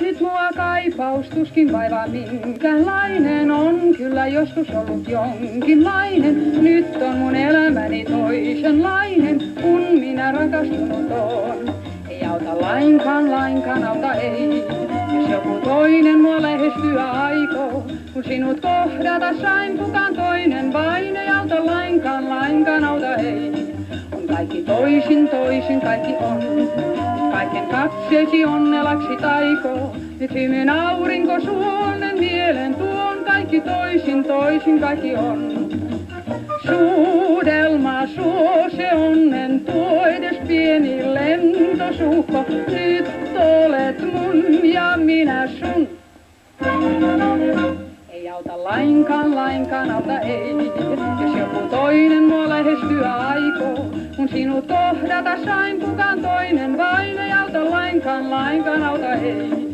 Nyt mua kaipaus tuskin vaivaa minkäänlainen, on kyllä joskus ollut jonkinlainen. Nyt on mun elämäni toisenlainen, kun minä rakastunut oon. Ei auta lainkaan auta ei, jos joku toinen mua lähestyä aikoo. Kun sinut kohdata sain, kukaan toinen vain ei auta lainkaan auta ei. On kaikki toisin kaikki on. Kaiken katseesi onnelaksi taikoo. Nyt hymyn aurinko suonen mielen tuon. Kaikki toisin kaikki on. Suudelma suo se onnen tuo, edes pieni lentosuhko. Nyt olet mun ja minä sun. Ei auta lainkaan auta ei, jos joku toinen mua lähestyä aikoo. Kun sinut kohdata sain, kukaan toinen vain ei auta lainkaan auta ei.